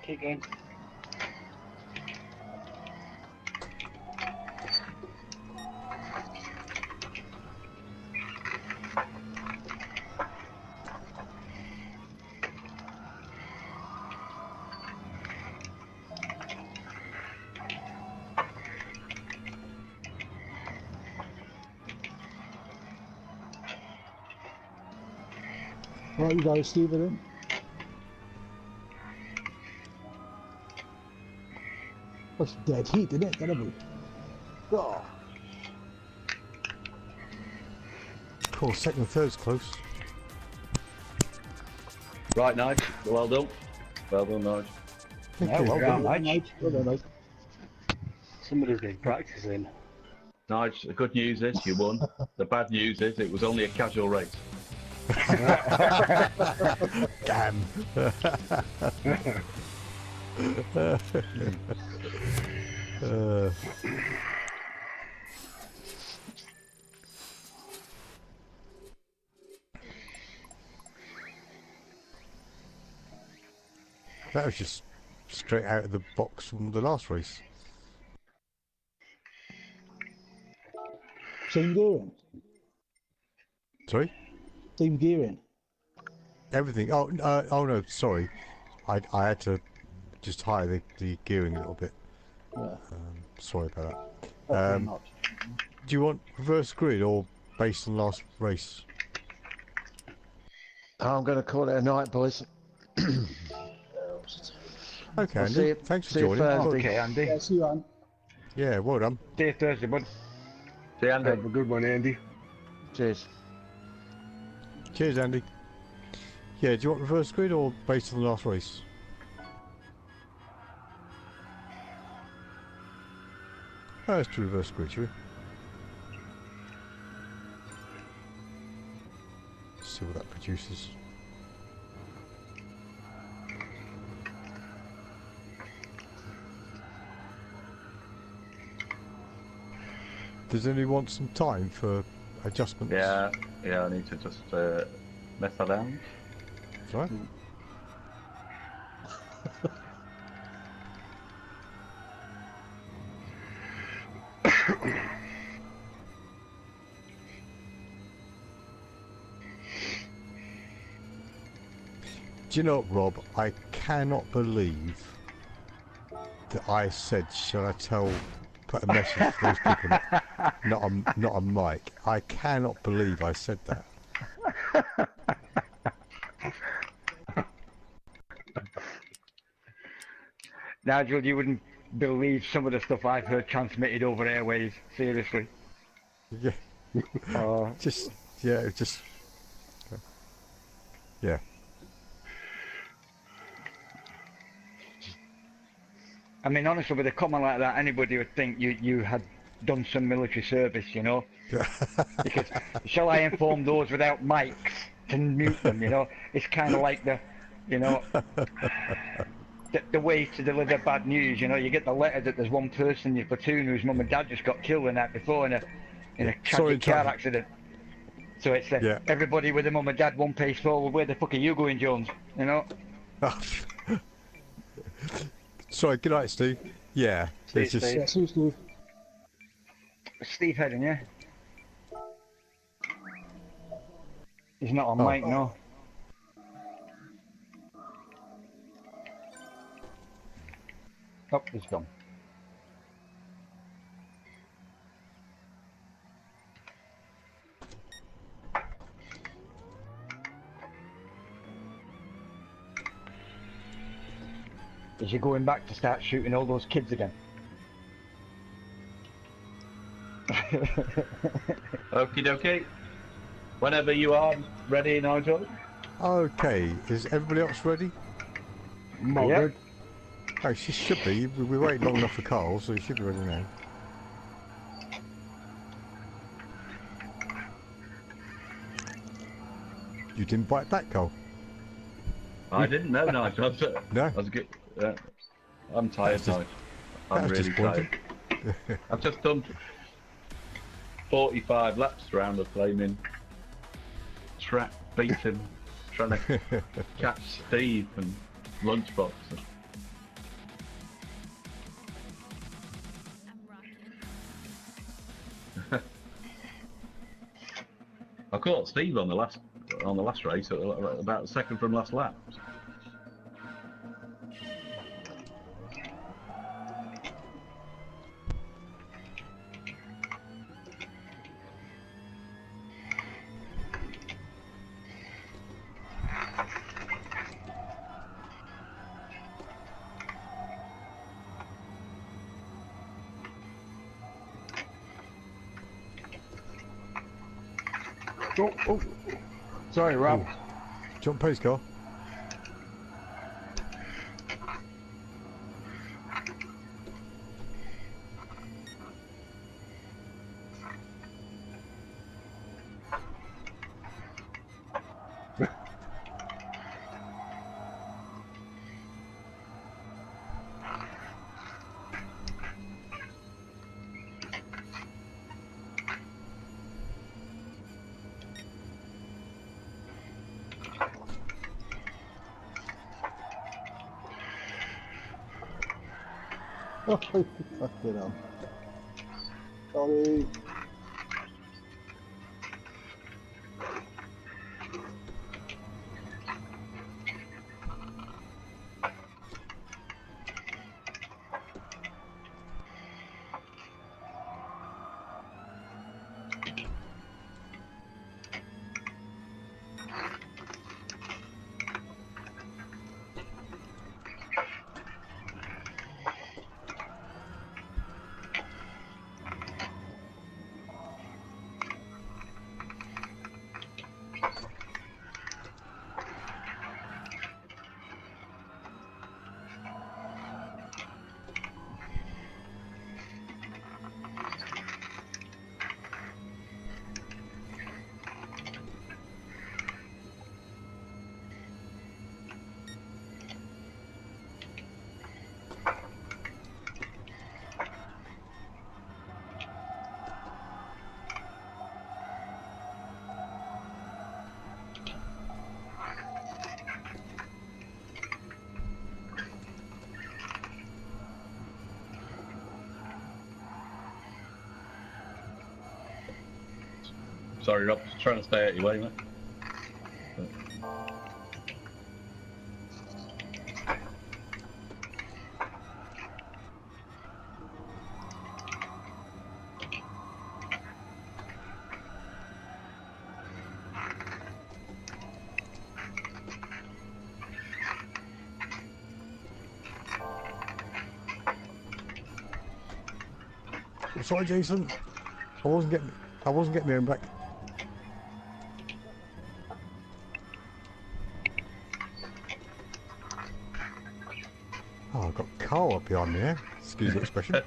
S3: Keep going.
S7: Right, you guys, Steve, are in. That's dead heat, isn't it? That'll be. Oh.
S2: Cool, second and third's close.
S6: Right, Nige. Well done. Well done, Nige.
S3: Yeah, well done, Mike.
S7: Well done, mate.
S3: Somebody's been practicing.
S6: Nige, the good news is you won. The bad news is it was only a casual race.
S2: Damn. That was just straight out of the box from the last race.
S7: Same gearing.
S2: Sorry?
S7: Same gearing.
S2: Everything. Oh, oh no, sorry. I had to just higher the gearing a little bit.
S7: Yeah.
S2: Sorry about that.
S7: Hopefully not.
S2: Do you want reverse grid or based on last race?
S1: I'm going to call it a night, boys.
S2: Okay,
S1: I'll
S2: Andy.
S1: see you-
S2: Thanks for
S1: see you
S2: joining.
S1: Thursday.
S5: Okay, Andy.
S7: Yeah, see you, Anne.
S2: Yeah, well done.
S5: See you Thursday, bud.
S6: See, Andy.
S4: Have a good one, Andy.
S1: Cheers.
S2: Cheers, Andy. Yeah, do you want reverse grid or based on the last race? Oh, let's do reverse grid, shall we? See what that produces. Does anyone want some time for adjustments?
S6: Yeah, yeah, I need to just mess around.
S2: Sorry? Do you know what, Rob? I cannot believe that I said, shall I put a message to those people, not on mic. I cannot believe I said that.
S5: Nigel, you wouldn't believe some of the stuff I've heard transmitted over airwaves. Seriously.
S2: Yeah. Just, yeah, just, yeah.
S5: I mean, honestly, with a comment like that, anybody would think you had done some military service, you know? Because, shall I inform those without mics to mute them, you know? It's kind of like the, you know, the way to deliver bad news, you know? You get the letter that there's one person in your platoon whose mum and dad just got killed the night before in a tragic car accident. So it's everybody with a mum and dad one pace forward. Where the fuck are you going, Jones? You know?
S2: Sorry, good night, Steve. Yeah, it's just...
S7: Yeah, see you, Steve.
S5: Steve Heading, yeah? He's not on mic, no. Oh, he's gone. Is he going back to start shooting all those kids again?
S6: Okie dokie. Whenever you are ready, Nigel.
S2: Okay, is everybody else ready?
S4: Good.
S2: Oh, she should be. We waited long enough for Carl, so he should be ready now. You didn't bite that, Cole?
S6: I didn't know, no.
S2: No?
S6: I was good. I'm tired now. I'm really tired. I've just done 45 laps around the flaming track, beating, trying to catch Steve and Lunchbox. I caught Steve on the last race, about the second from last lap.
S4: Oh, sorry, Rob.
S2: Ooh. Jump pace car.
S7: Oh, fucking hell. Sorry.
S6: Sorry, Rob, just trying to stay out your way, mate.
S2: Sorry, Jason. I wasn't getting there and back. Oh, I've got Carl up behind me here. Excuse the expression.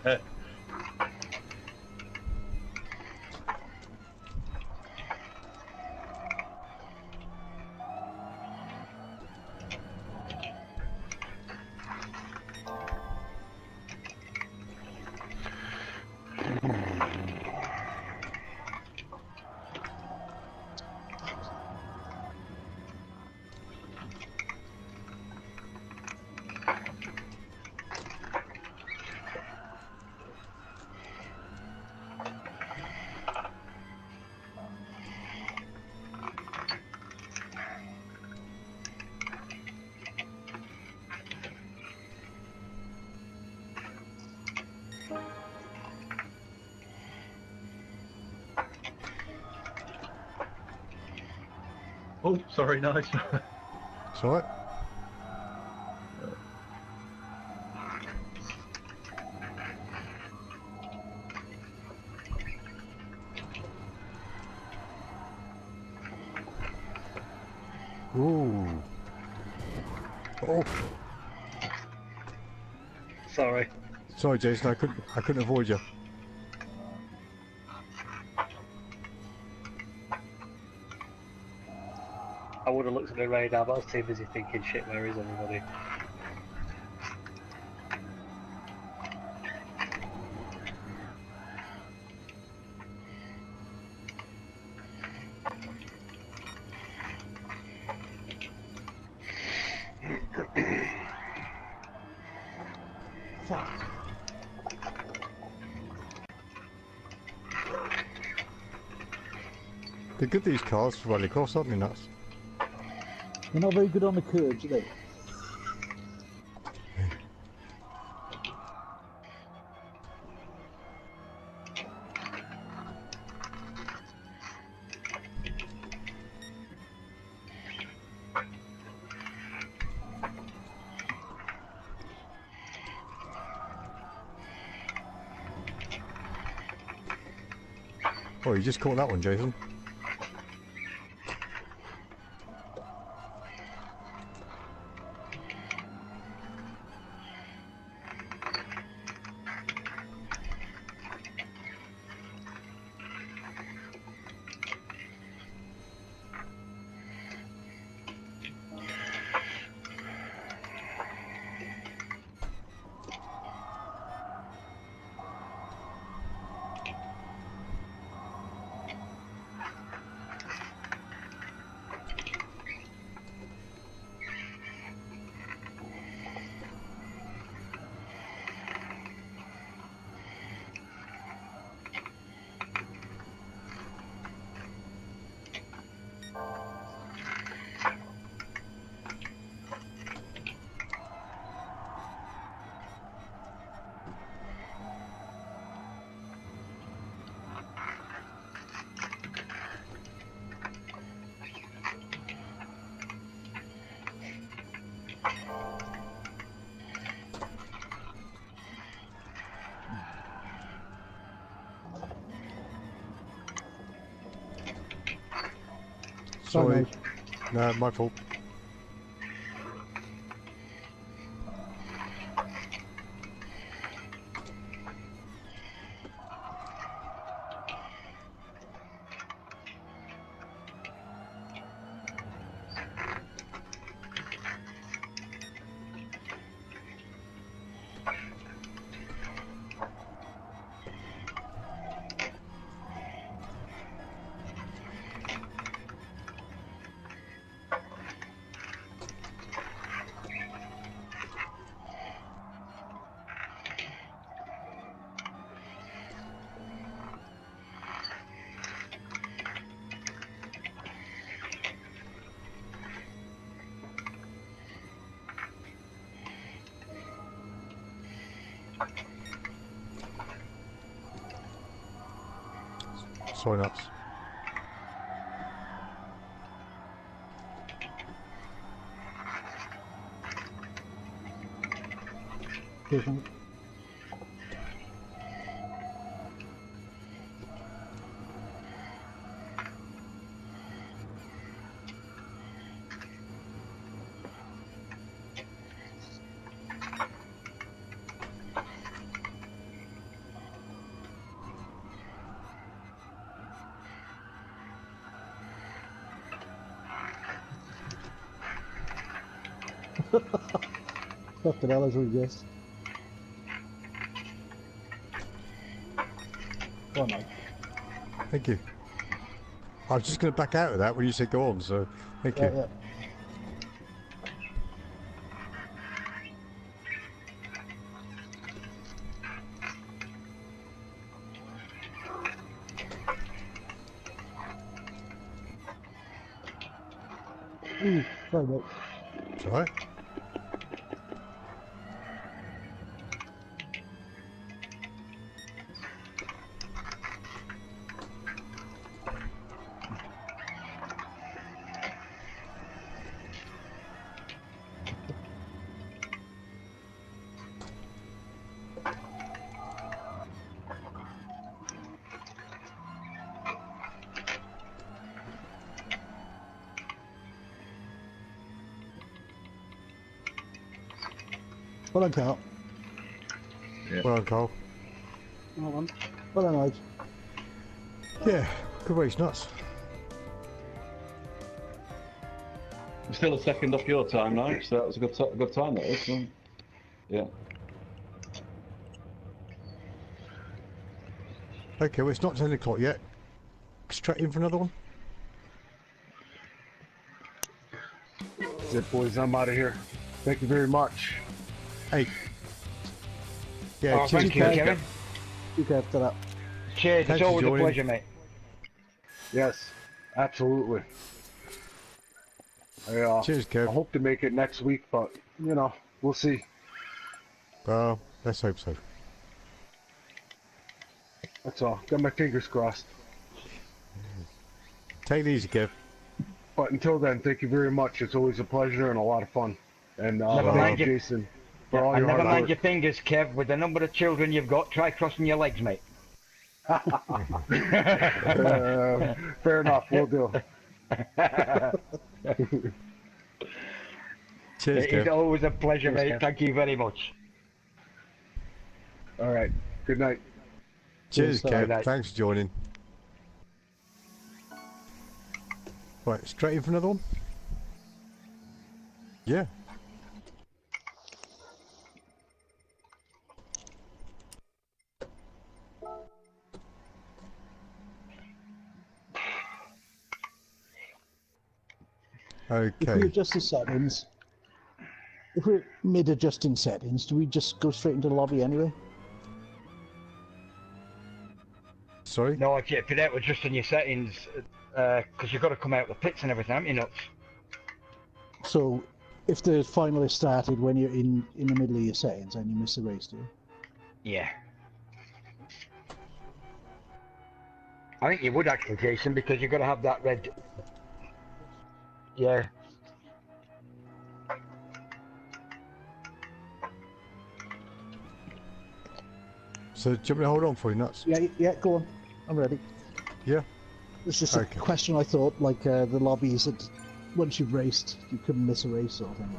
S6: Oh, sorry, nice.
S2: It's alright. Ooh. Oh.
S3: Sorry.
S2: Sorry, Jason. I couldn't avoid you.
S3: I would have looked at the radar, but I was too busy thinking, shit, where is everybody?
S7: Fuck.
S2: They're good, these cars, for rallycross, aren't they, nuts?
S7: They're not very good on the curbs, are they?
S2: Oh, you just caught that one, Jason. Sorry. No, my fault. Sorry, nuts.
S7: Different. Fucking hell, that's what you guessed. Go on, mate.
S2: Thank you. I was just going to back out of that when you said go on, so thank you.
S7: Yeah. Ooh, sorry, mate.
S2: It's alright.
S7: Well done, Carl.
S6: Yeah.
S2: Well done, Carl.
S3: Hold on.
S7: Well done, Age.
S2: Yeah, good race, nuts.
S6: still a second off your time now, so that was a good time. That was. Yeah.
S2: Okay, well it's not 10 o'clock yet. Straight in for another one.
S4: That's it, boys. I'm out of here. Thank you very much.
S2: Hey. Yeah,
S5: Oh,
S2: cheers,
S5: thank you,
S2: Kev.
S5: Kevin.
S7: You go after that.
S5: Cheers.
S2: Thanks
S5: It's
S2: for
S5: always a
S2: joining.
S5: pleasure, mate.
S4: Yes, absolutely.
S2: Cheers,
S4: I
S2: Kev.
S4: hope to make it next week, but you know, we'll see.
S2: Well, let's hope so.
S4: That's all. Got my fingers crossed.
S2: Take it easy, Kev.
S4: But until then, thank you very much. It's always a pleasure and a lot of fun. And
S5: Never
S4: thank
S5: mind
S4: you,
S5: you.
S4: Jason, for all
S5: And
S4: your
S5: never
S4: hard
S5: mind
S4: work.
S5: your fingers, Kev. With the number of children you've got, try crossing your legs, mate.
S4: Fair enough. We'll do.
S2: Cheers,
S5: It is
S2: Kev.
S5: always a pleasure,
S3: Cheers,
S5: mate.
S3: Kev.
S5: Thank you very much.
S4: All right. Good night.
S2: Cheers,
S7: Cheers,
S2: Kev.
S5: night.
S2: Thanks for joining. Right, straight in for another one? Yeah.
S7: If we
S2: Okay.
S7: adjust the settings, if we're mid-adjusting settings, do we just go straight into the lobby anyway?
S2: Sorry?
S5: No, if you're out adjusting your settings, because you've got to come out the pits and everything, haven't you, nuts?
S7: So, if the final is started when you're in the middle of your settings and you miss the race, do you?
S5: Yeah. I think you would actually, Jason, because you've got to have that red. Yeah.
S2: So, do you want me to hold on for you, Nuts?
S7: Yeah, go on. I'm ready.
S2: Yeah?
S7: It's just
S2: Okay.
S7: a question I thought, like the lobbies that once you've raced, you couldn't miss a race sort of thing.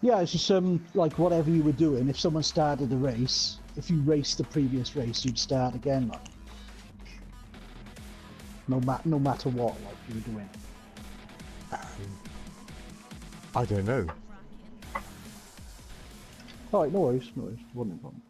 S7: Yeah, it's just like whatever you were doing, if someone started a race, if you raced the previous race, you'd start again, like. No matter what, like you were doing.
S2: I don't know.
S7: Alright, no worries, wasn't a problem.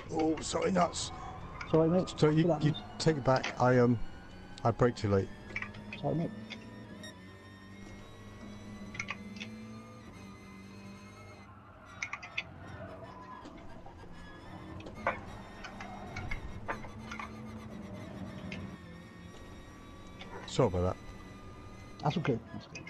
S2: Oh, sorry, Nuts.
S7: Sorry, mate.
S2: So you
S7: What happens?
S2: take it back. I braked too late.
S7: Sorry, mate.
S2: Sorry about that.
S7: That's okay. That's okay.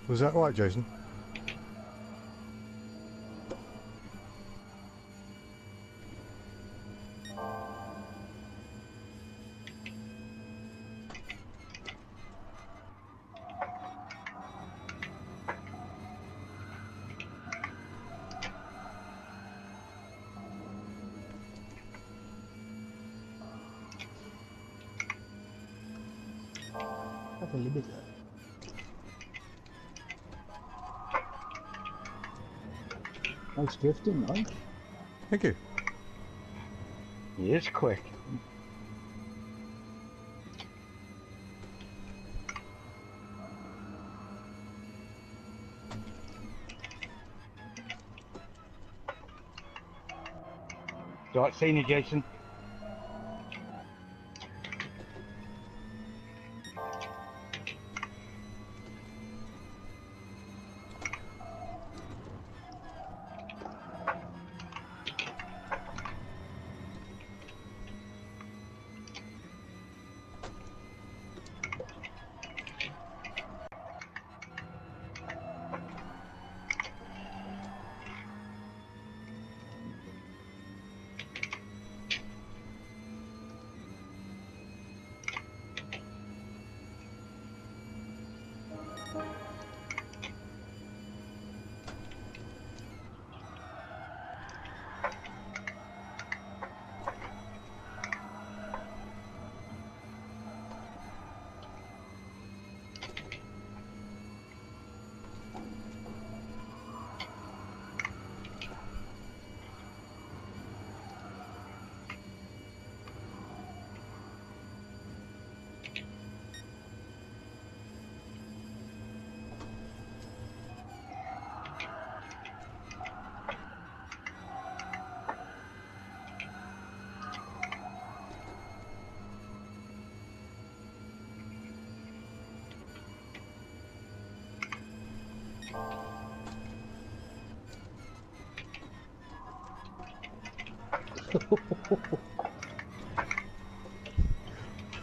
S2: Was that right, Jason?
S7: Have a limiter. Nice drifting, right?
S2: Thank you.
S4: He is quick.
S5: Right, seeing you, Jason.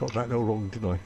S2: Got that all wrong, didn't I?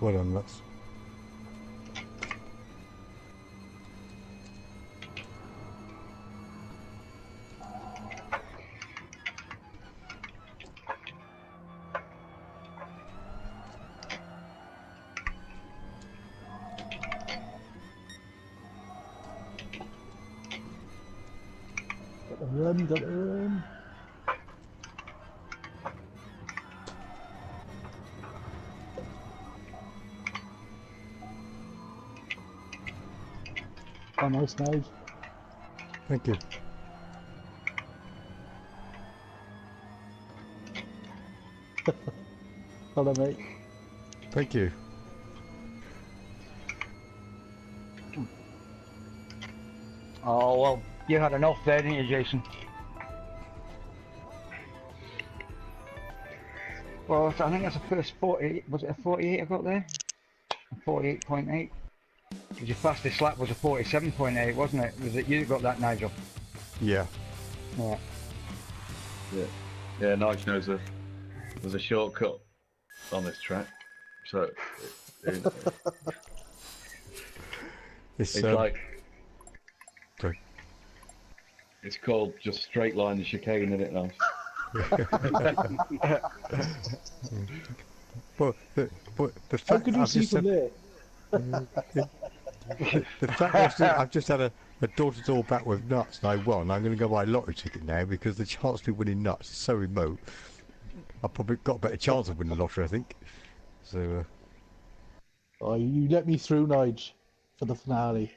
S2: Well done, Lux.
S7: Got the run. Oh, nice, Nige.
S2: Thank you.
S7: Hello, mate.
S2: Thank you.
S5: Oh, well, you had enough there, didn't you, Jason? Well, I think that's the first 40, was it a 48 I got there? A 48.8? Because your fastest lap was a 47.8, wasn't it? Was it you got that, Nigel?
S2: Yeah.
S5: Yeah.
S6: Yeah, Nige knows there's a shortcut on this track. So,
S2: It's
S6: like...
S2: Sorry.
S6: It's called just straight line and chicane, isn't it, now?
S2: But the
S7: How
S2: fact
S7: could you see from there?
S2: the fact I've just had a door-to-door back with nuts and I won. I'm going to go buy a lottery ticket now because the chance of me winning nuts is so remote. I've probably got a better chance of winning the lottery, I think. So.
S7: Oh, you let me through, Nige, for the finale.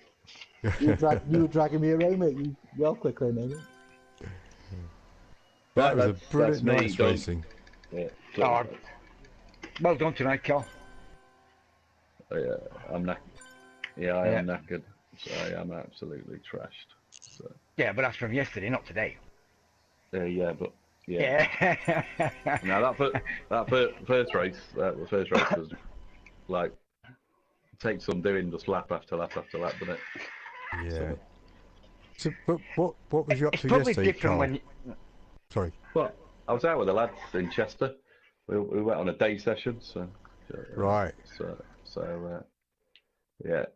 S7: You were dragging me around, mate. You well quicker, mate.
S2: That was a
S6: That's
S2: brilliant
S6: me
S2: night's
S6: done.
S2: racing.
S6: Yeah.
S5: Oh, well done tonight, Cal.
S6: Oh, yeah, I'm knackered. Yeah, I am knackered. So I am absolutely trashed. So.
S5: Yeah, but that's from yesterday, not today.
S6: Yeah, but yeah. Now that first race, the first race was like takes some doing, just lap after lap after lap, doesn't it?
S2: Yeah. So, but what was you up
S5: It's
S2: to
S5: probably
S2: yesterday,
S5: different
S2: Carl?
S5: when.
S2: Sorry.
S6: Well, I was out with the lads in Chester. We went on a day session, so
S2: Right.
S6: So yeah.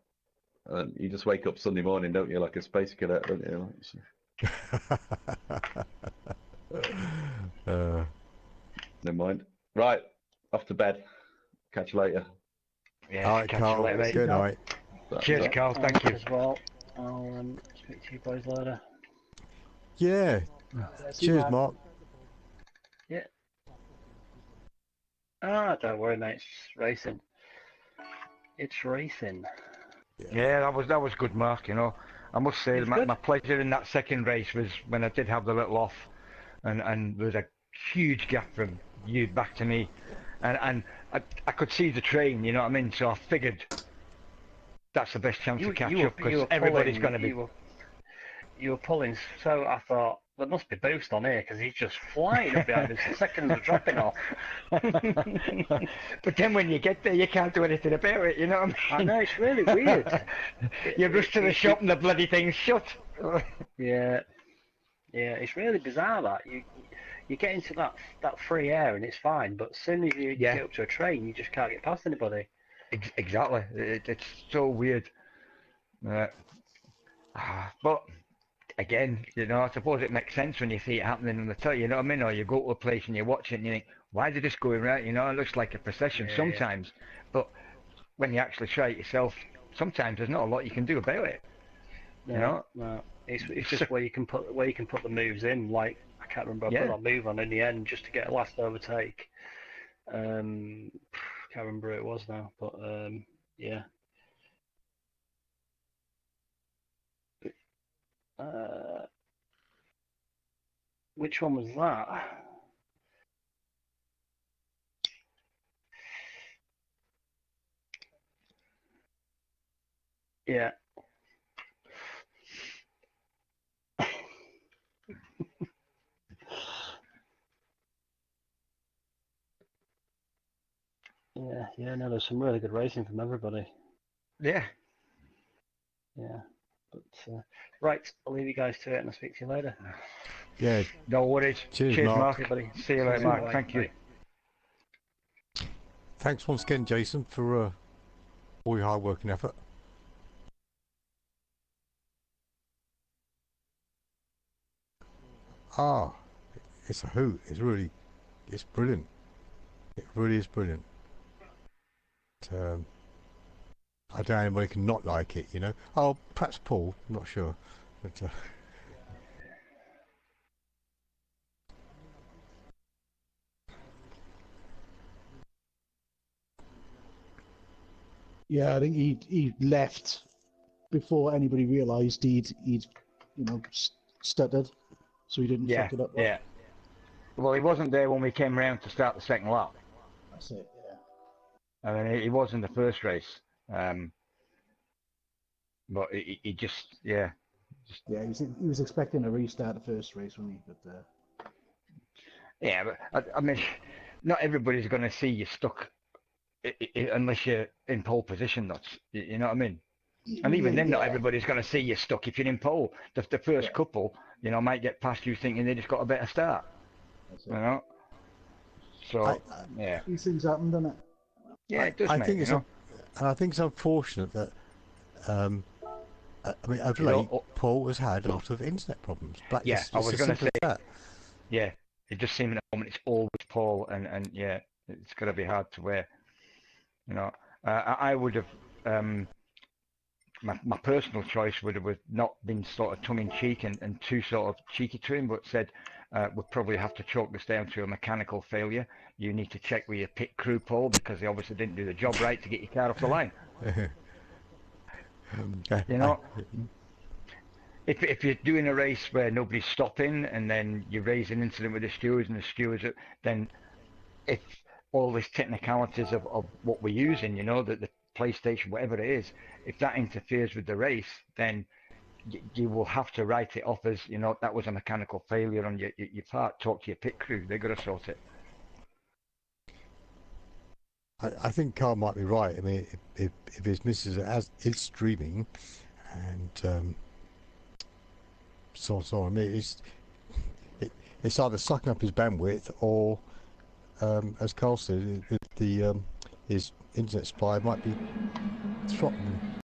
S6: And you just wake up Sunday morning, don't you, like a space cadet, don't you? Never mind. Right, off to bed. Catch you later.
S5: Yeah,
S2: All right,
S5: catch
S2: Carl.
S5: you later, mate.
S2: Good night.
S5: Cheers, Carl. Thank you.
S3: As well. I'll speak to you boys later.
S2: Yeah. Cheers, Mark.
S3: Yeah. Ah, don't worry, mate. It's racing. It's racing.
S5: Yeah, that was good, Mark. You know, I must say my pleasure in that second race was when I did have the little off, and there was a huge gap from you back to me, and I could see the train. You know what I mean? So I figured that's the best chance to catch up because everybody's going to be.
S3: You were pulling, so I thought there must be boost on here because he's just flying up behind us. The seconds are dropping off.
S5: But then when you get there, you can't do anything about it. You know what I mean?
S3: I know, it's really weird.
S5: You rush to the shop and the bloody thing's shut.
S3: Yeah, it's really bizarre that you get into that free air and it's fine, but as soon as you get up to a train, you just can't get past anybody.
S5: Exactly, it's so weird. But again, you know, I suppose it makes sense when you see it happening on the telly, you know what I mean? Or you go to a place and you watch it and you think, why is it just going right? You know, it looks like a procession sometimes. But when you actually try it yourself, sometimes there's not a lot you can do about it.
S3: No,
S5: you know?
S3: No. It's just where you can put the moves in. Like I can't remember, I put that move on in the end just to get a last overtake. Can't remember who it was now, but yeah. Which one was that? Yeah. No, there's some really good racing from everybody.
S5: Yeah.
S3: But right, I'll leave you guys to it and I'll speak to you later.
S2: Yeah.
S5: No worries.
S2: Cheers,
S5: Mark.
S3: Everybody.
S5: See you later, Mark. Thank you.
S3: Bye.
S2: thanks once again, Jason, for all your hard work and effort. Ah, it's a hoot. It's brilliant. It really is brilliant. I don't know anybody can not like it, you know. Oh, perhaps Paul. I'm not sure. But,
S7: Yeah, I think he left before anybody realised he'd stuttered, so he didn't fuck it up.
S5: Yeah. Well, he wasn't there when we came round to start the second lap.
S7: That's it. Yeah.
S5: I mean, he was in the first race, but he just
S7: Yeah, he was expecting a restart the first race, wasn't he? But
S5: yeah, but I mean, not everybody's going to see you stuck unless you're in pole position. You know what I mean? And even then, not everybody's going to see you stuck if you're in pole. The first couple, you know, might get past you thinking they just got a better start. You know. So yeah,
S7: these things happen, don't it?
S5: Yeah, it does.
S2: I
S5: mate,
S2: think
S5: you know?
S2: I think it's unfortunate that I mean, of late, Paul has had a lot of internet problems. But
S5: Yeah, I was going to say
S2: that.
S5: Yeah, it just seems at the moment it's always Paul, and yeah, it's going to be hard to wear. You know, I would have my personal choice would have not been sort of tongue in cheek and too sort of cheeky to him, but said we'll probably have to chalk this down to a mechanical failure. You need to check with your pit crew, Paul, because they obviously didn't do the job right to get your car off the line. You know, if you're doing a race where nobody's stopping and then you raise an incident with the stewards and the stewards, then if all these technicalities of what we're using, you know, the PlayStation, whatever it is, if that interferes with the race, then you will have to write it off as, you know, that was a mechanical failure on your part. Talk to your pit crew; they're going to sort it.
S2: I think Carl might be right. I mean, if his missus is streaming, and so on, I mean, it's either sucking up his bandwidth or, as Carl said, his internet supply might be throttling